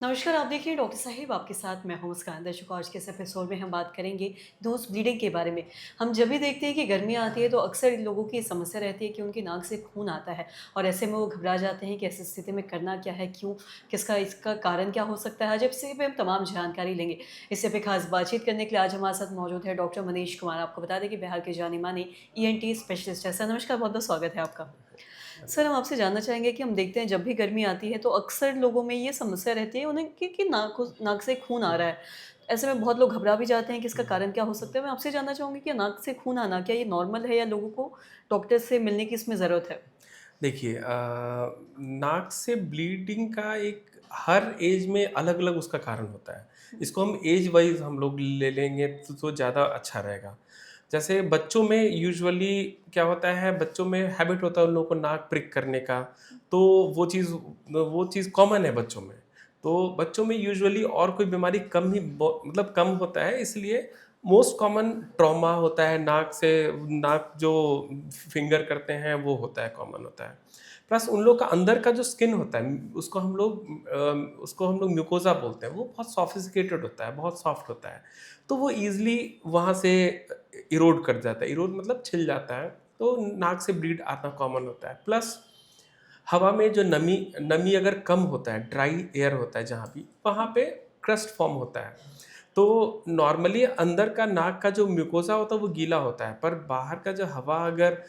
नमस्कार, आप देख रहे हैं डॉक्टर साहिब आपके साथ मैं हूं मुस्कान। दर्शकों, आज के इस एपिसोड में हम बात करेंगे नोज़ ब्लीडिंग के बारे में। हम जब भी देखते हैं कि गर्मियाँ आती है तो अक्सर इन लोगों की ये समस्या रहती है कि उनकी नाक से खून आता है और ऐसे में वो घबरा जाते हैं कि ऐसी स्थिति में करना क्या है, क्यों, किसका इसका कारण क्या हो सकता है। आज इसी पे हम तमाम जानकारी लेंगे। इससे पे खास बातचीत करने के लिए आज हमारे साथ मौजूद है डॉक्टर मनीष कुमार। आपको बता दें कि बिहार के जाने-माने ईएनटी स्पेशलिस्ट हैं। सर नमस्कार, बहुत-बहुत स्वागत है आपका। सर, हम आपसे जानना चाहेंगे कि हम देखते हैं जब भी गर्मी आती है तो अक्सर लोगों में ये समस्या रहती है उन्हें कि नाक से खून आ रहा है। ऐसे में बहुत लोग घबरा भी जाते हैं कि इसका कारण क्या हो सकता है? मैं आपसे जानना चाहूँगी कि नाक से खून आना क्या ये नॉर्मल है या लोगों को डॉक्टर से मिलने की इसमें ज़रूरत है? देखिए नाक से ब्लीडिंग का एक हर एज में अलग-अलग उसका कारण होता है। हुँ, इसको हम एज वाइज़ हम लोग ले लेंगे तो ज़्यादा अच्छा रहेगा। जैसे बच्चों में यूजुअली क्या होता है, बच्चों में हैबिट होता है उन लोगों को नाक प्रिक करने का, तो वो चीज़ कॉमन है बच्चों में। तो बच्चों में यूजुअली और कोई बीमारी कम ही मतलब कम होता है, इसलिए मोस्ट कॉमन ट्रॉमा होता है नाक से, नाक जो फिंगर करते हैं वो होता है, कॉमन होता है। प्लस उन लोग का अंदर का जो स्किन होता है उसको हम लोग म्यूकोज़ा बोलते हैं, वो बहुत सोफिस्टिकेटेड होता है, बहुत सॉफ्ट होता है। तो वो ईज़िली वहाँ से इरोड कर जाता है, इरोड मतलब छिल जाता है, तो नाक से ब्लीड आना कॉमन होता है। प्लस हवा में जो नमी नमी अगर कम होता है, ड्राई एयर होता है जहाँ भी, वहाँ पे क्रस्ट फॉर्म होता है। तो नॉर्मली अंदर का नाक का जो म्यूकोज़ा होता है वो गीला होता है, पर बाहर का जो हवा अगर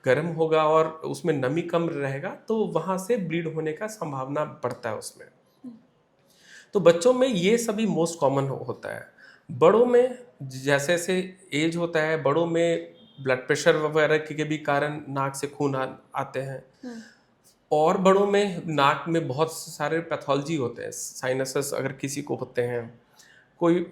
गर्म होगा और उसमें नमी कम रहेगा तो वहाँ से ब्लीड होने का संभावना बढ़ता है उसमें। हुँ। तो बच्चों में ये सभी मोस्ट कॉमन होता है। बड़ों में जैसे-जैसे एज होता है, बड़ों में ब्लड प्रेशर वगैरह के भी कारण नाक से खून आते हैं। हुँ। और बड़ों में नाक में बहुत सारे पैथोलॉजी होते हैं, साइनसेस अगर किसी को होते हैं, कोई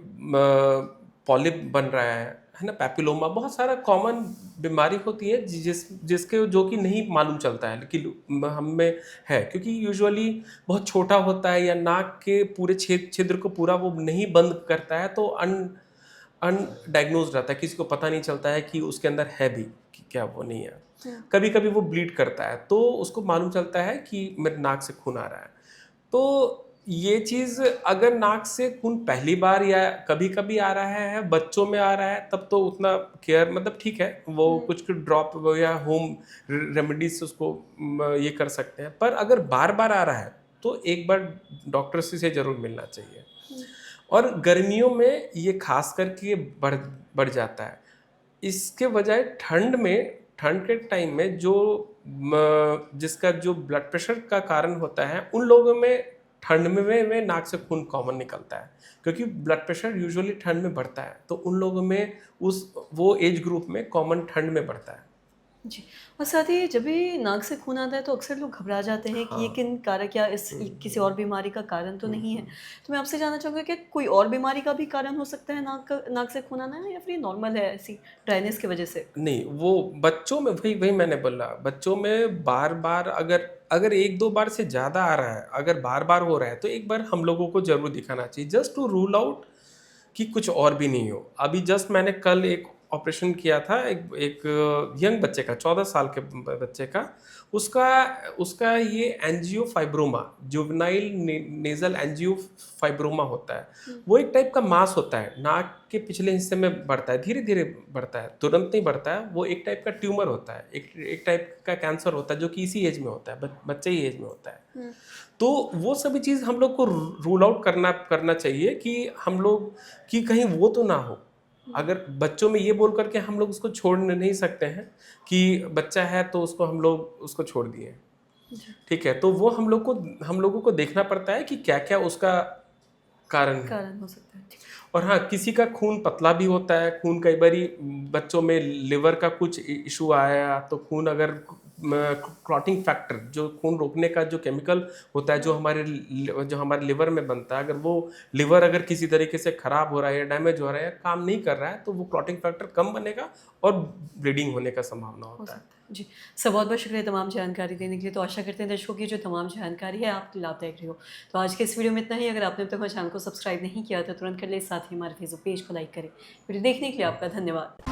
पॉलिप बन रहा है ना, पैपिलोमा, बहुत सारा कॉमन बीमारी होती है जिसके जो कि नहीं मालूम चलता है लेकिन हम में है, क्योंकि यूजुअली बहुत छोटा होता है या नाक के पूरे छिद्र को पूरा वो नहीं बंद करता है, तो अनडायग्नोज्ड रहता है, किसी को पता नहीं चलता है कि उसके अंदर है भी कि क्या वो नहीं है। हुँ। कभी-कभी वो ब्लीड करता है, तो उसको मालूम चलता है कि मेरे नाक से खून आ रहा है। तो ये चीज़ अगर नाक से खून पहली बार या कभी-कभी आ रहा है, बच्चों में आ रहा है, तब तो उतना केयर मतलब ठीक है, वो हुँ। कुछ ड्रॉप या होम रेमेडीज़ से उसको ये कर सकते हैं। पर अगर बार-बार आ रहा है, तो एक बार डॉक्टर से ज़रूर मिलना चाहिए। हुँ। और गर्मियों में ये ख़ास करके बढ़ बढ़ जाता है। इसके बजाय ठंड के टाइम में जिसका जो ब्लड प्रेशर का कारण होता है, उन लोगों में ठंड में नाक से खून कॉमन निकलता है, क्योंकि ब्लड प्रेशर यूजुअली ठंड में बढ़ता है, तो उन लोगों में उस वो एज ग्रुप में कॉमन ठंड में बढ़ता है। जी। और साथ ही जब भी नाक से खून आता है तो अक्सर लोग घबरा जाते हैं कि ये हाँ। किन कारक या इस हुँ, ये किसी हुँ। और बीमारी का कारण तो हुँ, नहीं है। हुँ। तो मैं आपसे जानना चाहूँगा कि कोई और बीमारी का भी कारण हो सकता है नाक से खून आना या फिर ये नॉर्मल है ऐसी ड्राइनेस की वज़ह से? नहीं, वो बच्चों में वही वही मैंने बोला, बच्चों में बार-बार अगर अगर 1-2 बार से ज़्यादा आ रहा है, अगर बार-बार हो रहा है, तो एक बार हम लोगों को ज़रूर दिखाना चाहिए, जस्ट टू रूल आउट कि कुछ और भी नहीं हो। अभी जस्ट मैंने कल एक ऑपरेशन किया था, एक एक यंग बच्चे का, 14 साल के बच्चे का, उसका उसका ये एंजियोफाइब्रोमा, जुवेनाइल नेज़ल एंजियोफाइब्रोमा होता है। हुँ। वो एक टाइप का मास होता है, नाक के पिछले हिस्से में बढ़ता है, धीरे-धीरे बढ़ता है, तुरंत नहीं बढ़ता है, वो एक टाइप का ट्यूमर होता है, एक एक टाइप का कैंसर होता है जो कि इसी एज में होता है, बच्चे ही एज में होता है। हुँ। तो वो सभी चीज़ हम लोग को रूल आउट करना करना चाहिए कि हम लोग कि कहीं वो तो ना हो। हुँ। अगर बच्चों में ये बोल कर के हम लोग उसको छोड़ नहीं सकते हैं कि बच्चा है तो उसको हम लोग उसको छोड़ दिए। जी। ठीक है? तो वो हम लोगों को देखना पड़ता है कि क्या-क्या उसका कारण है। कारण हो सकता है। जी। और हाँ, किसी का खून पतला भी होता है, खून कई बारी बच्चों में लिवर का कुछ इश्यू आया, तो खून अगर क्लॉटिंग फैक्टर जो खून रोकने का जो केमिकल होता है, हुँ। जो हमारे लिवर में बनता है, अगर वो लिवर अगर किसी तरीके से खराब हो रहा है या डैमेज हो रहा है या काम नहीं कर रहा है, तो वो क्लॉटिंग फैक्टर कम बनेगा और ब्लीडिंग होने का संभावना हो होता है। सकता है। जी। सर, बहुत-बहुत शुक्रिया तमाम जानकारी देने के लिए। तो आशा करते हैं दर्शकों की जो तमाम जानकारी है आपके लाभदायक रही हो। तो आज के इस वीडियो में इतना ही। अगर आपने अब तक हमारे चैनल को सब्सक्राइब नहीं किया तो तुरंत कर लें, साथ ही हमारे फेसबुक पेज को लाइक करें। वीडियो देखने के लिए आपका धन्यवाद।